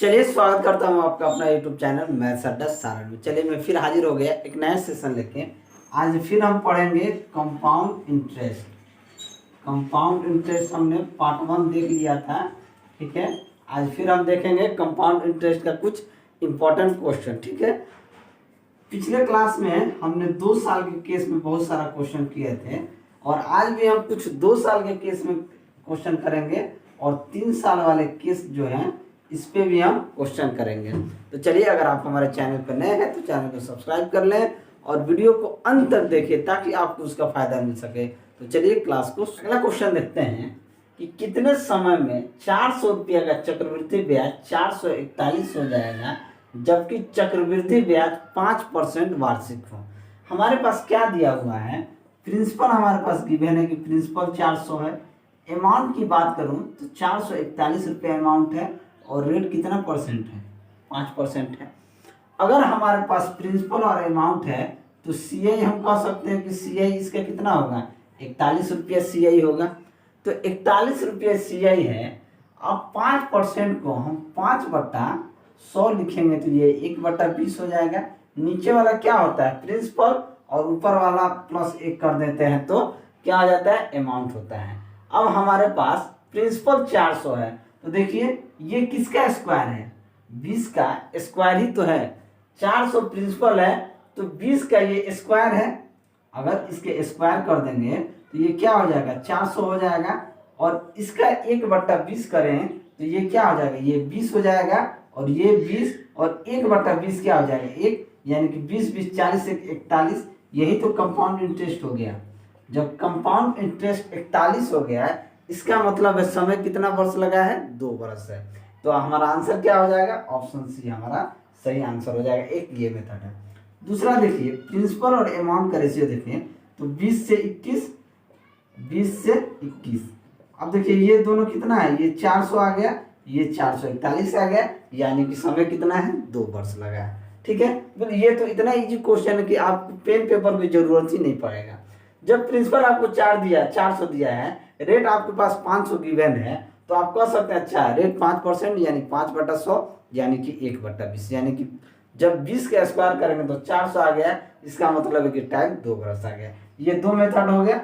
चलिए स्वागत करता हूँ आपका अपना यूट्यूब चैनल मैथ्स अड्डा सारण में। चलिए मैं फिर हाजिर हो गया एक नया सेशन लेके। आज फिर हम पढ़ेंगे कंपाउंड इंटरेस्ट। कंपाउंड इंटरेस्ट हमने पार्ट 1 देख लिया था, ठीक है। आज फिर हम देखेंगे कंपाउंड इंटरेस्ट का कुछ इम्पोर्टेंट क्वेश्चन, ठीक है। पिछले क्लास में हमने 2 साल के केस में बहुत सारा क्वेश्चन किए थे और आज भी हम कुछ 2 साल के केस में क्वेश्चन करेंगे और 3 साल वाले केस जो हैं इस पे भी हम क्वेश्चन करेंगे। तो चलिए, अगर आप हमारे चैनल पर नए हैं तो चैनल को सब्सक्राइब कर लें और वीडियो को अंत तक देखें ताकि आपको उसका फायदा मिल सके। तो चलिए क्लास को अगला क्वेश्चन देखते हैं कि कितने समय में 400 रुपया का चक्रवृद्धि ब्याज 441 हो जाएगा जबकि चक्रवृद्धि ब्याज 5% वार्षिक हो। हमारे पास क्या दिया हुआ है, प्रिंसिपल हमारे पास गिवन है कि प्रिंसिपल 400 है। अमाउंट की बात करूं तो 441 रुपये अमाउंट है और रेट कितना परसेंट है, 5% है। अगर हमारे पास प्रिंसिपल और अमाउंट है तो सीआई हम कह सकते हैं कि सीआई इसका कितना होगा, 41 रुपया सीआई होगा। तो 41 रुपये सीआई है। अब 5% को हम 5/100 लिखेंगे तो ये 1/20 हो जाएगा। नीचे वाला क्या होता है, प्रिंसिपल, और ऊपर वाला +1 कर देते हैं तो क्या आ जाता है, अमाउंट होता है। अब हमारे पास प्रिंसिपल 400 है तो देखिए ये किसका स्क्वायर है, 20 का स्क्वायर ही तो है। 400 प्रिंसिपल है तो 20 का ये स्क्वायर है। अगर इसके स्क्वायर कर देंगे तो ये क्या हो जाएगा, 400 हो जाएगा। और इसका 1/20 करें तो ये क्या हो जाएगा, ये 20 हो जाएगा और ये 20 और 1/20 क्या हो जाएगा, 1, यानी कि 20 20 40 41। यही तो कंपाउंड इंटरेस्ट हो गया। जब कंपाउंड इंटरेस्ट 41 हो गया है इसका मतलब है समय कितना वर्ष लगा है, 2 वर्ष है। तो हमारा आंसर क्या हो जाएगा, ऑप्शन सी हमारा सही आंसर हो जाएगा। एक ये मेथड है। दूसरा देखिए, प्रिंसिपल और अमाउंट का रेशियो देखें तो 20 से 21, 20 से 21। अब देखिए ये दोनों कितना है, ये 400 आ गया, ये 441 आ गया, यानी कि समय कितना है, 2 वर्ष लगा है, ठीक है। तो ये तो इतना इजी क्वेश्चन है कि आपको पेन पेपर की जरूरत ही नहीं पड़ेगा। जब प्रिंसिपल आपको 400 दिया है, रेट आपके पास 500 गिवन है, तो आप कह सकते हैं अच्छा रेट 5% यानी 5/100 यानी कि 1/20, यानी कि जब 20 का स्क्वायर करेंगे तो 400 आ गया। इसका मतलब है कि टाइम 2 वर्ष आ गया। ये 2 मेथड हो गया।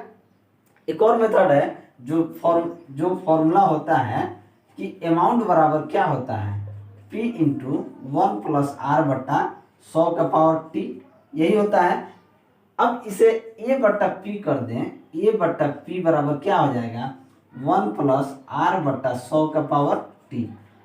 एक और मेथड है जो फॉर्मूला होता है कि अमाउंट बराबर क्या होता है, P × 1 + R/100 का पावर T, यही होता है। अब इसे A/P कर दें, A/P बराबर क्या हो जाएगा, 1 + R/100 का पावर T।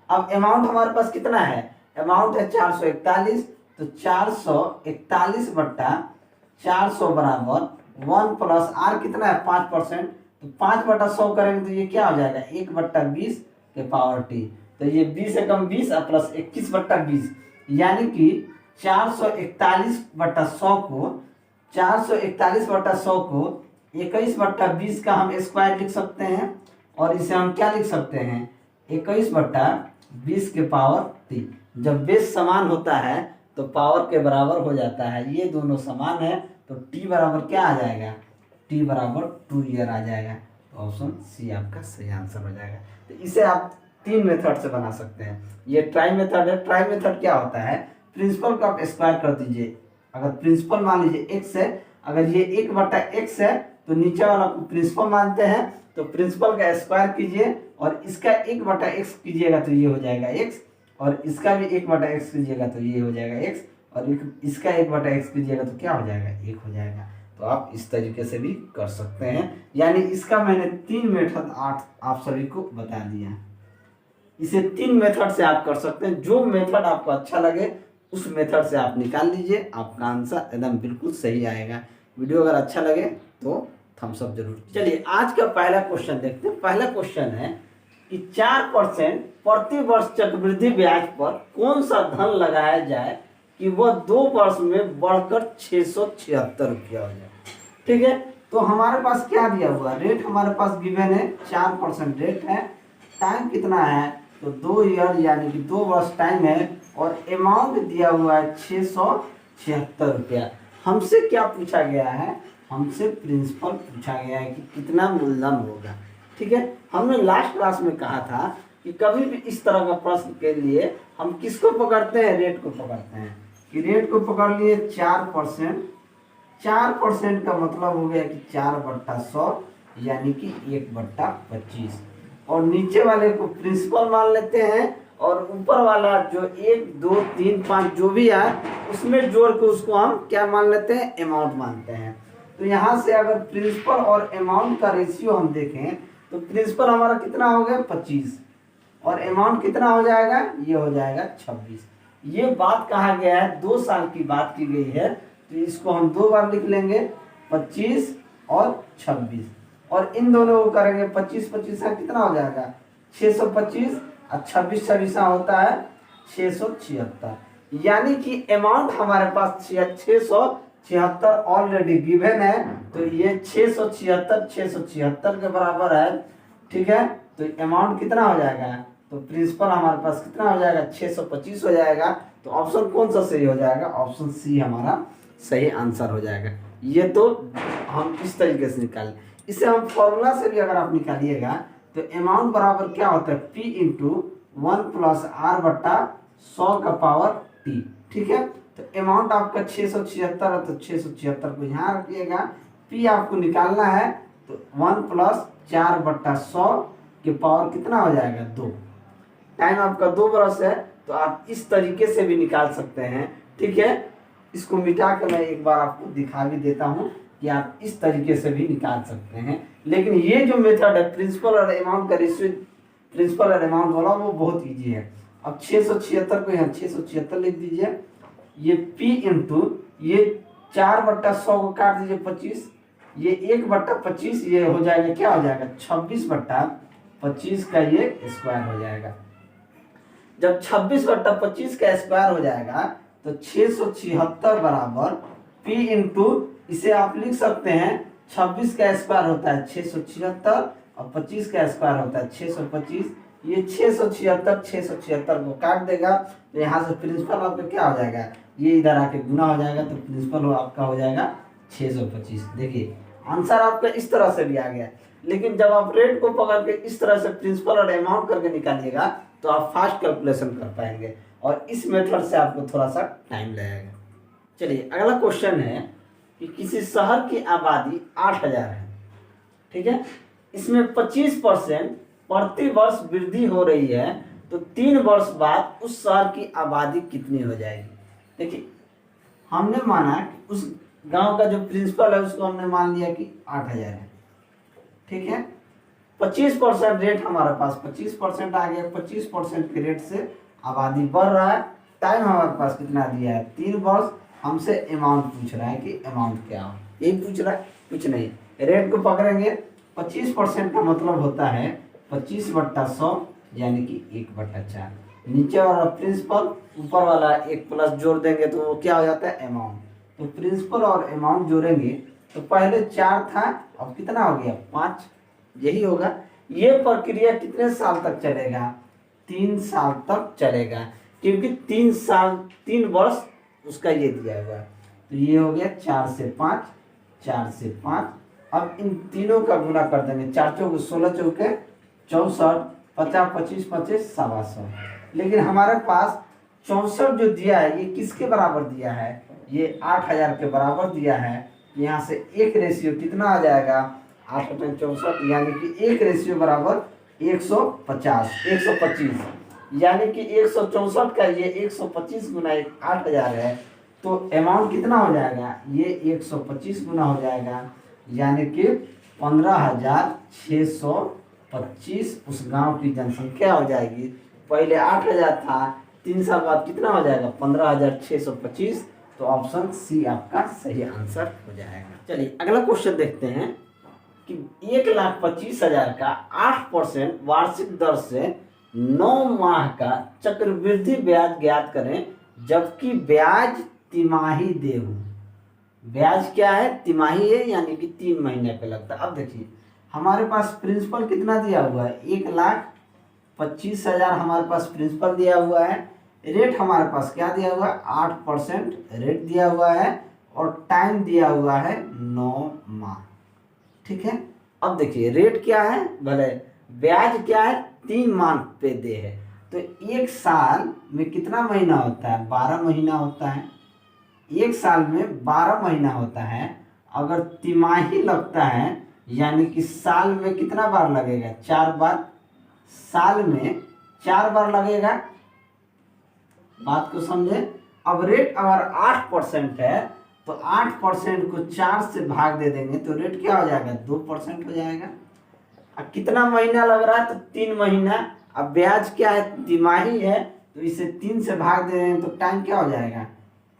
अब अमाउंट हमारे पास कितना है, अमाउंट है 441, तो 441/400 बराबर 1 + R कितना है, 5%, तो 5/100 करेंगे तो ये क्या हो जाएगा, 1/20 के पावर T। तो ये 20 से कम 20 प्लस 21/20, यानी कि 441/100 को 441/100 को 21/20 का हम स्क्वायर लिख सकते हैं और इसे हम क्या लिख सकते हैं, 21/20 के पावर T। जब बेस समान होता है तो पावर के बराबर हो जाता है। ये दोनों समान है तो T बराबर क्या आ जाएगा, T बराबर 2 ईयर आ जाएगा। तो ऑप्शन सी आपका सही आंसर हो जाएगा। तो इसे आप 3 मेथड से बना सकते हैं। ये ट्राई मेथड है। ट्राई मेथड क्या होता है, प्रिंसिपल का आप स्क्वायर कर दीजिए। अगर प्रिंसिपल मान लीजिए x है, अगर ये 1/x है तो नीचे वाला को प्रिंसिपल मानते हैं तो प्रिंसिपल का स्क्वायर कीजिए और इसका 1/x कीजिएगा तो ये हो जाएगा x, और इसका भी 1/x कीजिएगा तो ये हो जाएगा x, और इसका 1/x कीजिएगा तो क्या हो जाएगा, 1 हो जाएगा। तो आप इस तरीके से भी कर सकते हैं। यानी इसका मैंने 3 मेथड आप सभी को बता दिया। इसे 3 मेथड से आप कर सकते हैं। जो मेथड आपको अच्छा लगे उस मेथड से आप निकाल लीजिए, आपका आंसर एकदम बिल्कुल सही आएगा। वीडियो अगर अच्छा लगे तो थम्स अप जरूर। चलिए आज का पहला क्वेश्चन देखते हैं। पहला क्वेश्चन है कि 4% प्रति वर्ष चक्रवृद्धि ब्याज पर कौन सा धन लगाया जाए कि वह 2 वर्ष में बढ़कर 676 रुपया हो जाए, ठीक है। तो हमारे पास क्या दिया हुआ, रेट हमारे पास गिवन है 4% रेट है, टाइम कितना है तो 2 ईयर यानी कि 2 वर्ष टाइम है, और अमाउंट दिया हुआ है 676 रुपया। हमसे क्या पूछा गया है, हमसे प्रिंसिपल पूछा गया है कि कितना मूलधन होगा, ठीक है। हमने लास्ट क्लास में कहा था कि कभी भी इस तरह का प्रश्न के लिए हम किसको पकड़ते हैं, रेट को पकड़ते हैं। कि रेट को पकड़ लिए 4%, 4% का मतलब हो गया कि 4/100 यानी कि 1/25। और नीचे वाले को प्रिंसिपल मान लेते हैं और ऊपर वाला जो 1 2 3 5 जो भी है उसमें जोड़ के उसको हम क्या मान लेते हैं, अमाउंट मानते हैं। तो यहाँ से अगर प्रिंसिपल और अमाउंट का रेशियो हम देखें तो प्रिंसिपल हमारा कितना हो गया 25 और अमाउंट कितना हो जाएगा, ये हो जाएगा 26। ये बात कहा गया है, 2 साल की बात की गई है, तो इसको हम 2 बार लिख लेंगे 25 और 26। और इन दोनों को करेंगे 25 25 का कितना हो जाएगा 625 और 26 26 होता है 676। यानी कि अमाउंट हमारे पास 676 ऑलरेडी गिवन है, तो ये 676 के बराबर है। ठीक है, तो अमाउंट कितना हो जाएगा, तो प्रिंसिपल हमारे पास कितना हो जाएगा 625 हो जाएगा। तो ऑप्शन कौन सा सही हो जाएगा, ऑप्शन सी हमारा सही आंसर हो जाएगा। ये तो हम इस तरीके से निकालें। इसे हम फॉर्मूला से भी अगर आप निकालिएगा तो अमाउंट बराबर क्या होता है, P इंटू 1 + R/100 का पावर T। ठीक है, तो अमाउंट आपका 676 है, तो 676 को यहाँ रखिएगा। P आपको निकालना है तो 1 + 4/100 के पावर कितना हो जाएगा 2। टाइम आपका 2 बरस है, तो आप इस तरीके से भी निकाल सकते हैं। ठीक है, इसको मिटा के मैं एक बार आपको दिखा भी देता हूँ कि आप इस तरीके से भी निकाल सकते हैं। लेकिन ये जो मेथड है प्रिंसिपल और अमाउंट का रेशियो, प्रिंसिपल और अमाउंट वाला, वो बहुत इजी है। अब 676 को यहाँ 676 लिख दीजिए। ये P इंटू ये 4/100 को काट दीजिए 25, ये 1/25, ये हो जाएगा क्या हो जाएगा 26/25 का ये स्क्वायर हो जाएगा। जब 26/25 का स्क्वायर हो जाएगा तो 676 बराबर P इंटू, इसे आप लिख सकते हैं 26 का स्क्वायर होता है 676 और 25 का स्क्वायर होता है 625। ये 676 को काट देगा, तो यहाँ से प्रिंसिपल आपका क्या हो जाएगा, ये इधर आके गुना हो जाएगा, तो प्रिंसिपल आपका हो जाएगा 625। देखिए आंसर आपका इस तरह से भी आ गया। लेकिन जब आप रेट को पकड़ के इस तरह से प्रिंसिपल और अमाउंट करके निकालिएगा तो आप फास्ट कैलकुलेशन कर पाएंगे, और इस मेथड से आपको थोड़ा सा टाइम लगेगा। चलिए अगला क्वेश्चन है कि किसी शहर की आबादी 8000 है। ठीक है, इसमें 25% प्रति वर्ष वृद्धि हो रही है, तो 3 वर्ष बाद उस शहर की आबादी कितनी हो जाएगी। देखिए हमने माना कि उस गांव का जो प्रिंसिपल है उसको हमने मान लिया कि 8000 है। ठीक है, 25% रेट हमारे पास 25% आ गया, 25% के रेट से आबादी बढ़ रहा है। टाइम हमारे पास कितना दिया है 3 वर्ष। हमसे अमाउंट पूछ रहा है कि अमाउंट क्या हो, यही पूछ रहा है, कुछ नहीं। रेट को पकड़ेंगे, 25% का मतलब होता है 25/100 यानी कि 1/4। नीचे वाला प्रिंसिपल, ऊपर वाला एक प्लस जोड़ देंगे तो वो क्या हो जाता है अमाउंट। तो प्रिंसिपल और अमाउंट जोड़ेंगे तो पहले 4 था, अब कितना हो गया 5, यही होगा। ये प्रक्रिया कितने साल तक चलेगा, 3 साल तक चलेगा, क्योंकि 3 वर्ष उसका ये दिया हुआ है। तो ये हो गया 4 से 5, 4 से 5। अब इन तीनों का गुना कर देंगे, 4 चौके 16 चौके 64, 50 25 25 125। लेकिन हमारे पास 64 जो दिया है ये किसके बराबर दिया है, ये 8000 के बराबर दिया है। यहाँ से एक रेशियो कितना आ जाएगा 8 × 64, यानी कि एक रेशियो बराबर 125, यानी कि 164 का ये 125 गुना 8000 है, तो अमाउंट कितना हो जाएगा, ये 125 गुना हो जाएगा, यानी कि 15625 उस गांव की जनसंख्या हो जाएगी। पहले 8000 था, 3 साल बाद कितना हो जाएगा 15625। तो ऑप्शन सी आपका सही आंसर हो जाएगा। चलिए अगला क्वेश्चन देखते हैं कि 1,25,000 का 8% वार्षिक दर से 9 माह का चक्रवृद्धि ब्याज ज्ञात करें, जबकि ब्याज तिमाही देहू। ब्याज क्या है, तिमाही है, यानी कि 3 महीने पे लगता है। अब देखिए हमारे पास प्रिंसिपल कितना दिया हुआ है 1,25,000 हमारे पास प्रिंसिपल दिया हुआ है। रेट हमारे पास क्या दिया हुआ है 8% रेट दिया हुआ है, और टाइम दिया हुआ है 9 माह। ठीक है, अब देखिए रेट क्या है, भले ब्याज क्या है 3 माह पे दे है। तो एक साल में कितना महीना होता है? 12 महीना होता है। एक साल में 12 महीना होता है। अगर तिमाही लगता है यानी कि साल में कितना बार लगेगा? 4 बार। साल में 4 बार लगेगा। बात को समझे। अब रेट अगर 8% है तो 8% को 4 से भाग दे देंगे तो रेट क्या हो जाएगा? 2% हो जाएगा। अब कितना महीना लग रहा है? तो 3 महीना। अब ब्याज क्या है? तिमाही है, तो इसे 3 से भाग दे देंगे तो टाइम क्या हो जाएगा?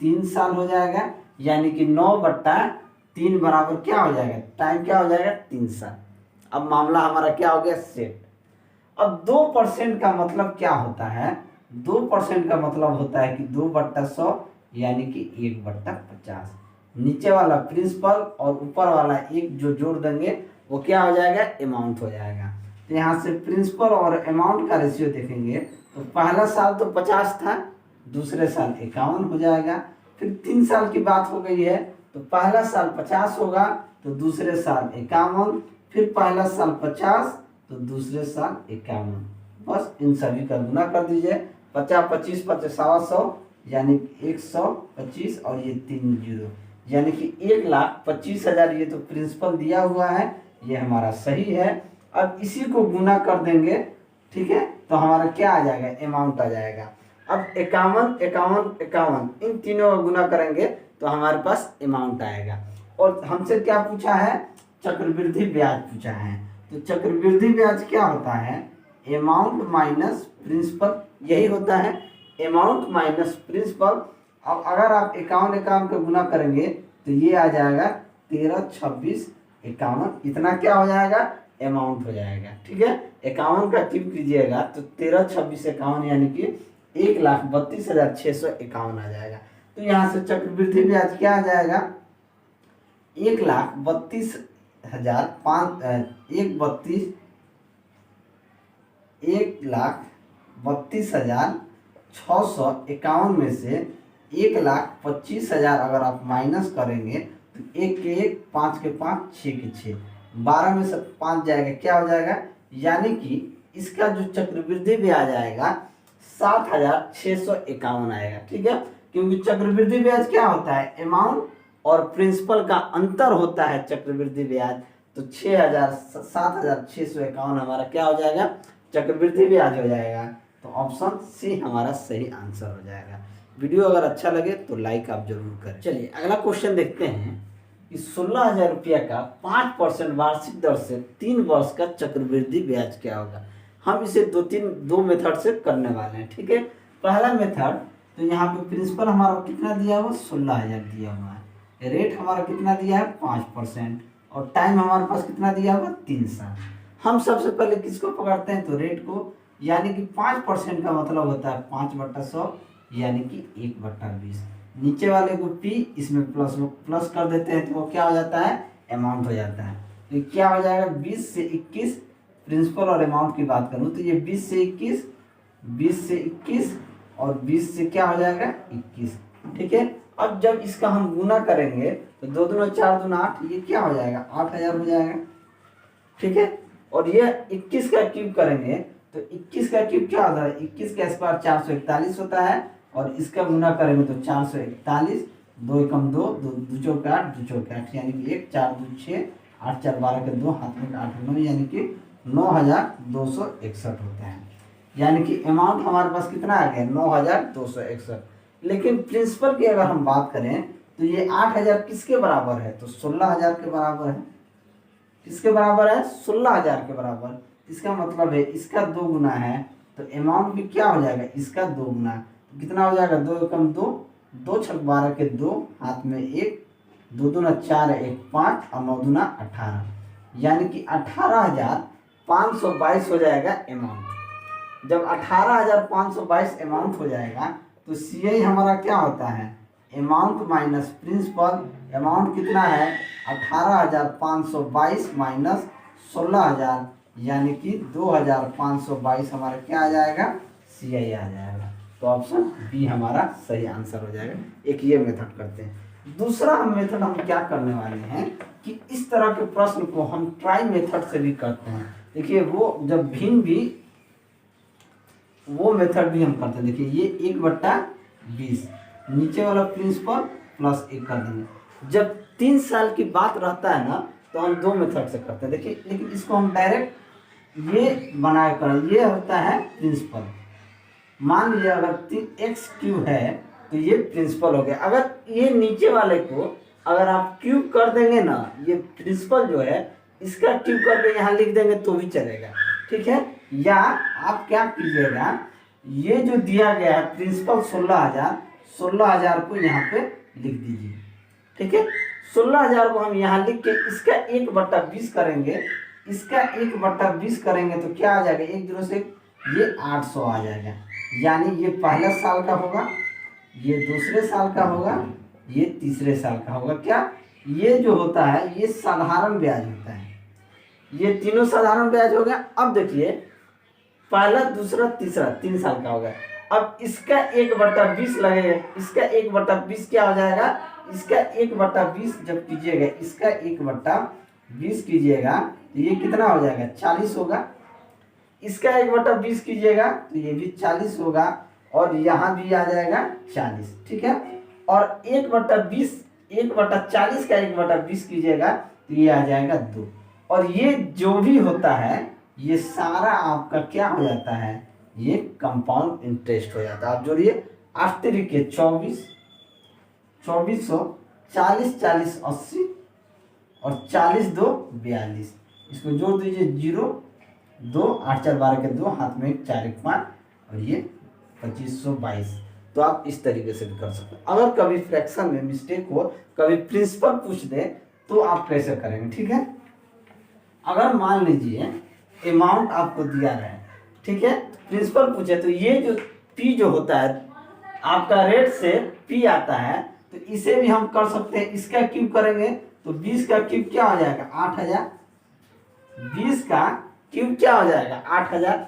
3 साल हो जाएगा। यानी कि 9/3 बराबर क्या हो जाएगा? टाइम क्या हो जाएगा? 3 साल। अब मामला हमारा क्या हो गया? सेट। अब 2% का मतलब क्या होता है? 2% का मतलब होता है कि 2/100 यानी कि 1/50। नीचे वाला प्रिंसिपल और ऊपर वाला एक जो जोड़ देंगे वो क्या हो जाएगा? अमाउंट हो जाएगा। तो यहाँ से प्रिंसिपल और अमाउंट का रेशियो देखेंगे तो पहला साल तो 50 था, दूसरे साल 51 हो जाएगा। फिर 3 साल की बात हो गई है तो पहला साल 50 होगा तो दूसरे साल 51, फिर पहला साल 50 तो दूसरे साल 51। बस इन सभी का गुना कर दीजिए। 50 25 100 यानी 125 और ये 3 जीरो यानी कि 1,25,000 ये तो प्रिंसिपल दिया हुआ है, ये हमारा सही है। अब इसी को गुना कर देंगे, ठीक है, तो हमारा क्या आ जाएगा? अमाउंट आ जाएगा। अब 51 51 51 इन तीनों का गुना करेंगे तो हमारे पास अमाउंट आएगा। और हमसे क्या पूछा है? चक्रवृद्धि ब्याज पूछा है। तो चक्रवृद्धि ब्याज क्या होता है? अमाउंट माइनस प्रिंसिपल, यही होता है, अमाउंट माइनस प्रिंसिपल। अब अगर आप 51 51 का गुना करेंगे तो ये आ जाएगा 13 26 51। इतना क्या हो जाएगा? अमाउंट हो जाएगा। ठीक है, 51 का क्यूब कीजिएगा तो 13 26 51 यानी कि 1,32,651 आ जाएगा। तो यहाँ से चक्रवृद्धि ब्याज क्या आ जाएगा? 1,32,651 में से 1,25,000 अगर आप माइनस करेंगे तो 1 के 1 5 के 5 6 के 6 12 में से 5 जाएगा, क्या हो जाएगा? यानी कि इसका जो चक्रवृद्धि ब्याज आएगा 7,651 आएगा। ठीक है, क्योंकि चक्रवृद्धि ब्याज क्या होता है? अमाउंट और प्रिंसिपल का अंतर होता है चक्रवृद्धि ब्याज। तो 7,651 हमारा क्या हो जाएगा? चक्रवृद्धि ब्याज हो जाएगा। तो ऑप्शन सी हमारा सही आंसर हो जाएगा। वीडियो अगर अच्छा लगे तो लाइक आप जरूर करें। चलिए अगला क्वेश्चन देखते हैं कि 16,000 रुपया का 5% वार्षिक दर से 3 वर्ष का चक्रवृद्धि ब्याज क्या होगा। हम इसे दो मेथड से करने वाले हैं। ठीक है, पहला मेथड, तो यहाँ पे प्रिंसिपल हमारा कितना दिया हुआ? 16,000 दिया हुआ है। रेट हमारा कितना दिया है? 5%। और टाइम हमारे पास कितना दिया हुआ? 3 साल। हम सबसे पहले किसको पकड़ते हैं? तो रेट को, यानी कि 5% का मतलब होता है 5/100 यानी कि 1/20। नीचे वाले को P, इसमें प्लस कर देते हैं तो वो क्या हो जाता है? अमाउंट हो जाता है। तो क्या हो जाएगा? 20 से 21। प्रिंसिपल और अमाउंट की बात करूँ तो ये 20 से 21, 20 से 21 और 20 से क्या हो जाएगा? 21। ठीक है, अब जब इसका हम गुना करेंगे तो 2 दूना 4 दूना 8, ये क्या हो जाएगा? 8,000 हो जाएगा। ठीक है, और ये 21 का क्यूब करेंगे तो 21 का क्यूब क्या होता है? 21 का स्क्वायर 441 होता है। और इसका गुना करेंगे तो 441, 2 एकम 2, 2 चौके 8, 2 चौके 8 यानी कि 1 4 2 6 8 4 12 के 2 हाथ में 8 9 यानी कि 9,261 होता है। यानी कि अमाउंट हमारे पास कितना आ गया? 9,261। लेकिन प्रिंसिपल की अगर हम बात करें तो ये 8,000 किसके बराबर है? तो 16,000 के बराबर है। किसके बराबर है? 16,000 के बराबर। इसका मतलब है इसका 2 गुना है तो अमाउंट भी क्या हो जाएगा? इसका 2 गुना। तो कितना हो जाएगा? 2 एकम 2, 2 छक 12 के 2 हाथ में 1, 2 दूना 4 1 5 और 9 दूना 18 यानी कि 18,522 हो जाएगा अमाउंट। जब 18,522 अमाउंट हो जाएगा तो CI हमारा क्या होता है? Amount minus principal. अमाउंट कितना है? 18,522 माइनस 16,000 यानी कि 2,522 हमारा क्या आ जाएगा? CI आ जाएगा। तो ऑप्शन बी हमारा सही आंसर हो जाएगा। एक ये मेथड करते हैं। दूसरा मेथड हम क्या करने वाले हैं कि इस तरह के प्रश्न को हम ट्राई मेथड से भी करते हैं। देखिए वो जब भिन्न भी वो मेथड भी हम करते हैं। देखिए ये 1/20, नीचे वाला प्रिंसिपल प्लस 1 कर देंगे। जब 3 साल की बात रहता है ना तो हम 2 मेथड से करते हैं। देखिए लेकिन इसको हम डायरेक्ट ये बनाया कर, ये होता है प्रिंसिपल। मान लीजिए अगर एक्स क्यूब है तो ये प्रिंसिपल हो गया। अगर ये नीचे वाले को अगर आप क्यूब कर देंगे ना, ये प्रिंसिपल जो है इसका क्यूब करके यहाँ लिख देंगे तो भी चलेगा, ठीक है। या आप क्या कीजिएगा, ये जो दिया गया है प्रिंसिपल 16,000 को यहाँ पे लिख दीजिए, ठीक है। 16,000 को हम यहाँ लिख के इसका 1/20 करेंगे, इसका 1/20 करेंगे तो क्या आ जाएगा, 1 0 से ये 800 आ जाएगा। यानी ये पहले साल का होगा, ये दूसरे साल का होगा, ये तीसरे साल का होगा। क्या ये जो होता है ये साधारण ब्याज होता है, ये तीनों साधारण ब्याज हो गया। अब देखिए पहला दूसरा तीसरा 3 साल का हो गया। अब इसका 1/20 लगेगा, इसका 1/20 क्या हो जाएगा, इसका 1/20 जब कीजिएगा, इसका 1/20 कीजिएगा तो ये कितना हो जाएगा, 40 होगा। इसका 1/20 कीजिएगा तो ये भी 40 होगा, और यहाँ भी आ जाएगा 40, ठीक है। और 1/40 का 1/20 कीजिएगा तो ये आ जाएगा 2। और ये जो भी होता है ये सारा आपका क्या हो जाता है, ये कंपाउंड इंटरेस्ट हो जाता है। आप जोड़िए 8 तरीके 24, 2400, 40 40 80 और 40 2 42। इसको जोड़ दीजिए 0 2 8 4 12 के 2, हाथ में 4 1 5 और ये 2522। तो आप इस तरीके से भी कर सकते हैं। अगर कभी फ्रैक्शन में मिस्टेक हो, कभी प्रिंसिपल पूछ दे तो आप कैसे करेंगे, ठीक है। अगर मान लीजिए अमाउंट आपको दिया है, ठीक है, प्रिंसिपल पूछे तो ये जो पी जो होता है आपका रेट से पी आता है, तो इसे भी हम कर सकते हैं। इसका क्यूब करेंगे तो 20 का क्यूब क्या हो जाएगा, 8000। 20 का क्यूब क्या हो जाएगा, 8000।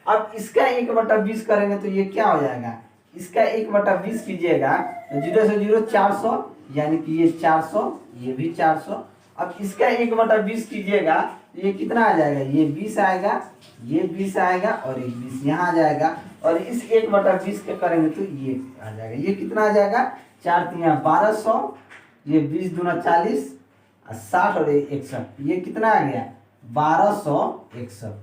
अब इसका 1/20 करेंगे तो ये क्या हो जाएगा, इसका 1/20 कीजिएगा तो 0 से 0 400, यानी कि ये 400, ये भी 400। अब इसका 1/20 कीजिएगा तो ये कितना आ जाएगा, ये 20 आएगा, ये 20 आएगा और एक 20 यहाँ आ जाएगा। और इस 1/20 के करेंगे तो ये आ जाएगा, ये कितना आ जाएगा, 4 3 1200, ये 20 दूना 40 और 60 और 61, ये कितना आ गया 1261।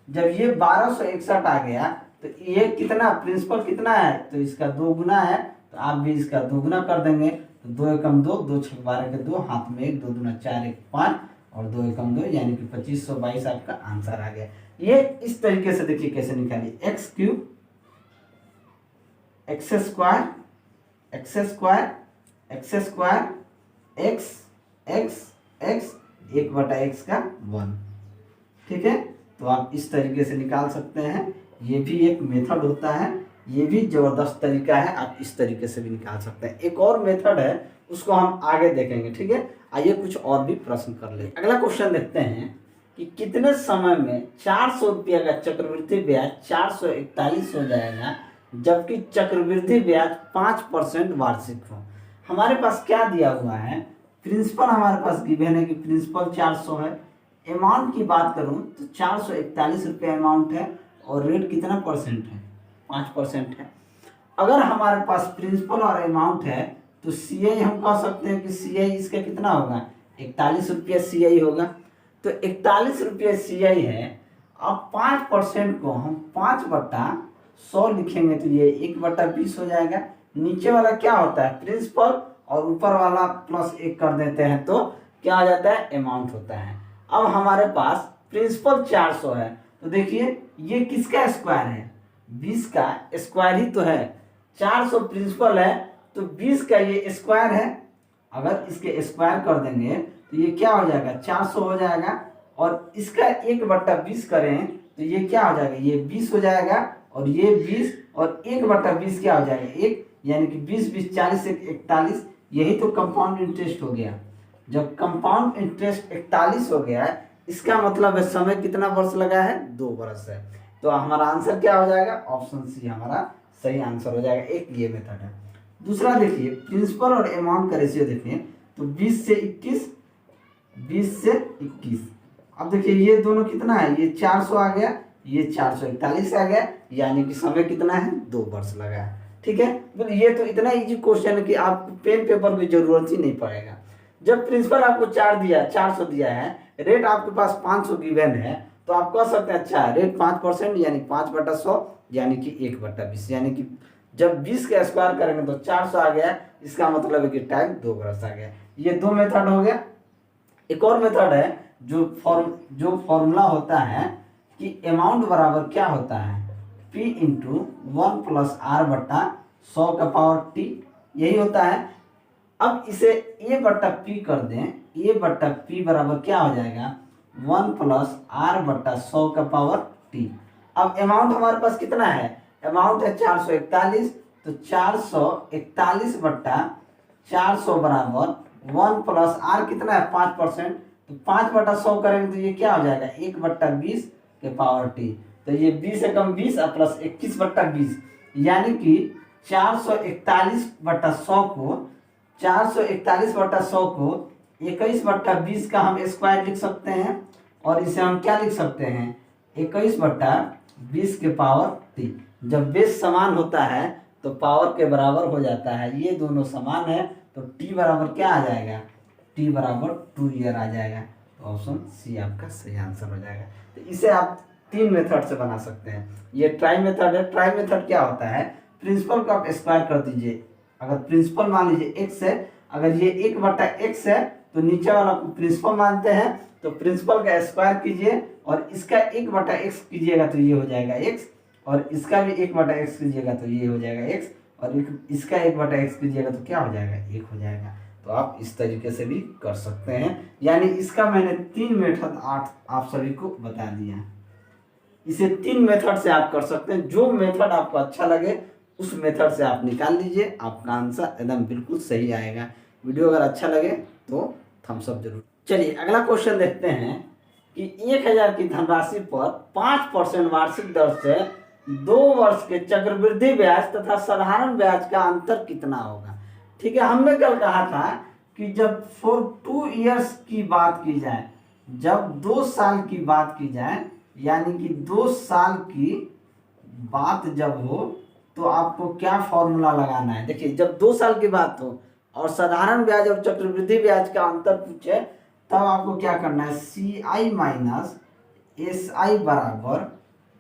जब ये 1261 आ गया तो ये कितना प्रिंसिपल कितना है, तो इसका 2 गुना है, तो आप भी इसका 2 गुना कर देंगे। तो 2 एकम 2, 2 6 12 के 2, हाथ में 1, 2 दूना 4 1 5 और 2 एकम 2, यानी कि 2522 आपका आंसर आ गया। ये इस तरीके से देखिए कैसे निकालिए, x cube x square x square x square x x x 1/x का 1, ठीक है। तो आप इस तरीके से निकाल सकते हैं। ये भी एक मेथड होता है, ये भी जबरदस्त तरीका है, आप इस तरीके से भी निकाल सकते हैं। एक और मेथड है उसको हम आगे देखेंगे, ठीक है। आइए कुछ और भी प्रश्न कर ले। अगला क्वेश्चन देखते हैं कि कितने समय में 400 रुपया का चक्रवृद्धि ब्याज 441 हो जाएगा, जबकि चक्रवृद्धि ब्याज 5% वार्षिक हो। हमारे पास क्या दिया हुआ है, प्रिंसिपल हमारे पास गिवन है कि प्रिंसिपल 400 है। अमाउंट की बात करूं तो 441 रुपये अमाउंट है और रेट कितना परसेंट है, 5% है। अगर हमारे पास प्रिंसिपल और अमाउंट है तो CI हम कह सकते हैं कि CI इसका कितना होगा, 41 रुपये CI होगा। तो 41 रुपये CI है। अब 5% को हम 5/100 लिखेंगे तो ये 1/20 हो जाएगा। नीचे वाला क्या होता है प्रिंसिपल और ऊपर वाला +1 कर देते हैं तो क्या आ जाता है, अमाउंट होता है। अब हमारे पास प्रिंसिपल 400 है तो देखिए ये किसका स्क्वायर है, 20 का स्क्वायर ही तो है। 400 प्रिंसिपल है तो 20 का ये स्क्वायर है। अगर इसके स्क्वायर कर देंगे तो ये क्या हो जाएगा, 400 हो जाएगा। और इसका 1/20 करें तो ये क्या हो जाएगा, ये 20 हो जाएगा और ये 20 और 1/20 क्या हो जाएगा, 1, यानी कि 20 20 40 41। यही तो कंपाउंड इंटरेस्ट हो गया। जब कंपाउंड इंटरेस्ट 41 हो गया है इसका मतलब है समय कितना वर्ष लगा है, 2 वर्ष है। तो हमारा आंसर क्या हो जाएगा, ऑप्शन सी हमारा सही आंसर हो जाएगा। एक ये मेथड है। दूसरा देखिए प्रिंसिपल और अमाउंट का रेशियो देखिए तो 20 से 21, 20 से 21। अब देखिए ये दोनों कितना है, ये 400 आ गया, ये 441 आ गया, यानी कि समय कितना है 2 वर्ष लगा है। ठीक है, तो ये तो इतना इजी क्वेश्चन है कि आपको पेन पेपर की जरूरत ही नहीं पड़ेगा। जब प्रिंसिपल आपको 400 दिया है, रेट आपके पास 500 गिवन है, तो आप कह सकते हैं अच्छा रेट 5% यानी 5/100 यानी कि 1/20, यानी कि जब 20 का स्क्वायर करेंगे तो 400 आ गया, इसका मतलब है कि टाइम 2 वर्ष आ गया। ये 2 मेथड हो गया। एक और मेथड है जो फॉर्मूला होता है कि अमाउंट बराबर क्या होता है, P इंटू 1+R/100 यही होता है। अब इसे A/P कर दें, A/P बराबर क्या हो जाएगा 1+R/100। अब अमाउंट हमारे पास कितना है, अमाउंट है 441, तो 441/400 बराबर 1+R कितना है 5%, तो 5/100 करेंगे तो ये क्या हो जाएगा 1/20 तो ये 20 से कम 20 और प्लस 21/20, यानी कि 441/100 को 21/20 का हम स्क्वायर लिख सकते हैं, और इसे हम क्या लिख सकते हैं 21/20 जब बेस समान होता है तो पावर के बराबर हो जाता है। ये दोनों समान है तो t बराबर क्या आ जाएगा, t बराबर 2 ईयर आ जाएगा। तो ऑप्शन सी आपका सही आंसर हो जाएगा। तो इसे आप 3 मेथड से बना सकते हैं। ये ट्राई मेथड है। ट्राई मेथड क्या होता है, प्रिंसिपल को आप स्क्वायर कर दीजिए। अगर प्रिंसिपल मान लीजिए x है, अगर ये 1/x है तो नीचे वाला को प्रिंसिपल मानते हैं, तो प्रिंसिपल का स्क्वायर कीजिए और इसका 1/x कीजिएगा तो ये हो जाएगा x, और इसका भी 1/x कीजिएगा तो ये हो जाएगा x, और इसका 1/x कीजिएगा तो क्या हो जाएगा 1 हो जाएगा। तो आप इस तरीके से भी कर सकते हैं। यानी इसका मैंने 3 मेथड आप सभी को बता दिया। इसे 3 मेथड से आप कर सकते हैं। जो मेथड आपको अच्छा लगे उस मेथड से आप निकाल लीजिए, आपका आंसर एकदम बिल्कुल सही आएगा। वीडियो अगर अच्छा लगे तो थम्स अप जरूर। चलिए अगला क्वेश्चन देखते हैं कि 1000 की धनराशि पर 5% वार्षिक दर से 2 वर्ष के चक्रवृद्धि ब्याज तथा साधारण ब्याज का अंतर कितना होगा। ठीक है, हमने कल कहा था कि जब फॉर 2 इयर्स की बात की जाए, जब 2 साल की बात की जाए, यानी कि 2 साल की बात जब हो तो आपको क्या फॉर्मूला लगाना है। देखिए जब 2 साल की बात हो और साधारण ब्याज और चक्रवृद्धि ब्याज का अंतर पूछे, तब आपको क्या करना है CI माइनस SI बराबर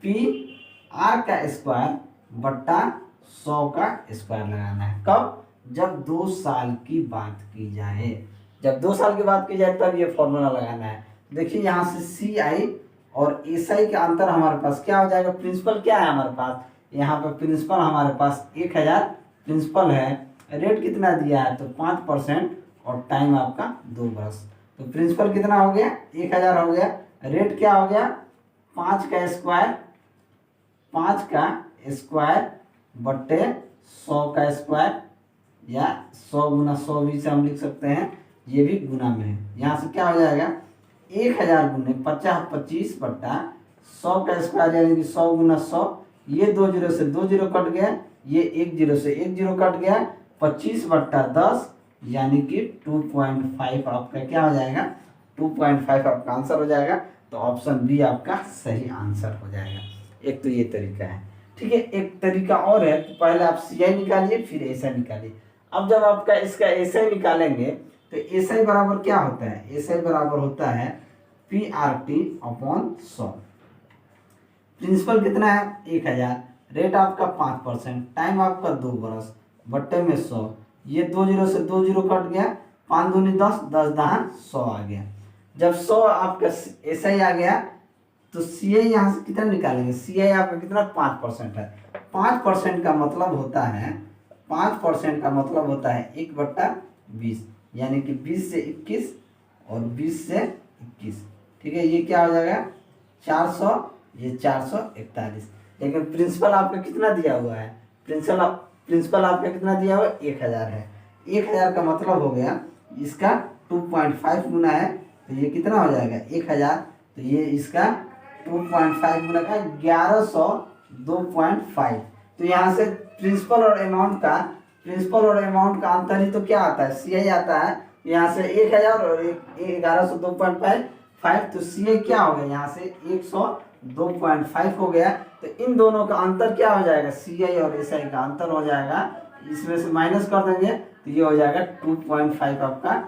PR का स्क्वायर बट्टा 100 का स्क्वायर लगाना है। कब, जब 2 साल की बात की जाए। जब 2 साल की बात की जाए तब ये फॉर्मूला लगाना है। देखिए यहाँ से CI और SI का अंतर हमारे पास क्या हो जाएगा, प्रिंसिपल क्या है हमारे पास, यहाँ पर प्रिंसिपल हमारे पास 1000 प्रिंसिपल है, रेट कितना दिया है तो 5% और टाइम आपका 2 वर्ष। तो प्रिंसिपल कितना हो गया 1000 हो गया, रेट क्या हो गया 5 का स्क्वायर बट्टे 100 का स्क्वायर, या 100 गुना 100 भी से हम लिख सकते हैं, ये भी गुना में है। यहाँ से क्या हो जाएगा 1000 गुने 25 बट्टा 100 का स्क्वायर, यानी कि 100 गुना 100, ये 2 जीरो से 2 जीरो कट गया, ये 1 जीरो से 1 जीरो कट गया, 25/10 यानी कि 2.5 आपका क्या हो जाएगा 2.5 आपका आंसर हो जाएगा। तो ऑप्शन बी आपका सही आंसर हो जाएगा। एक तो ये तरीका है। ठीक है, एक तरीका और है, तो पहले आप CI निकालिए फिर SI निकालिए। अब जब आपका इसका SI निकालेंगे तो SI बराबर क्या होता है, SI बराबर होता है PRT/100। प्रिंसिपल कितना है 1000, रेट आपका 5%, टाइम आपका 2 वर्ष, बट्टे में 100, ये 2 जीरो से 2 जीरो कट गया, 5 दूनी 10, 10 दहान 100 आ गया। जब 100 आपका SI आ गया तो CI यहाँ से कितना निकालेंगे, CI आपका कितना 5% है। 5% का मतलब होता है 5% का मतलब होता है 1/20, यानी कि 20 से 21 और 20 से 21। ठीक है, ये क्या हो जाएगा 400, ये 441। लेकिन प्रिंसिपल आपका कितना दिया हुआ है, प्रिंसिपल आपका कितना दिया हुआ है 1000 है। 1000 का मतलब हो गया इसका 2.5 गुना है, तो ये कितना हो जाएगा 1000, तो ये इसका 2.5 गुना का 1100 2.5। तो यहाँ से प्रिंसिपल और अमाउंट का अंतर ही तो क्या आता है CI आता है। यहाँ से 1000 और 1100 2.5, तो CI क्या हो गया यहाँ से 2.5 हो गया। तो इन दोनों का अंतर क्या हो जाएगा, CI और SI का अंतर हो जाएगा, इसमें से माइनस कर देंगे तो ये हो जाएगा 2.5 आपका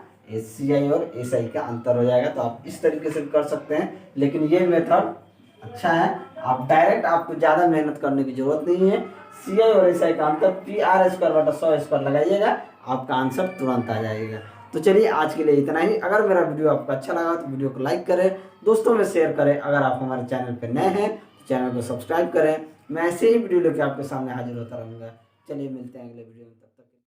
CI और SI का अंतर हो जाएगा। तो आप इस तरीके से कर सकते हैं, लेकिन ये मेथड अच्छा है। आप डायरेक्ट, आपको ज़्यादा मेहनत करने की जरूरत नहीं है। CI और SI का अंतर PR² लगाइएगा, आपका आंसर तुरंत आ जाएगा। तो चलिए आज के लिए इतना ही। अगर मेरा वीडियो आपको अच्छा लगा तो वीडियो को लाइक करें, दोस्तों में शेयर करें। अगर आप हमारे चैनल पर नए हैं तो चैनल को सब्सक्राइब करें। मैं ऐसे ही वीडियो लेकर आपके सामने हाजिर होता रहूँगा। चलिए मिलते हैं अगले वीडियो में।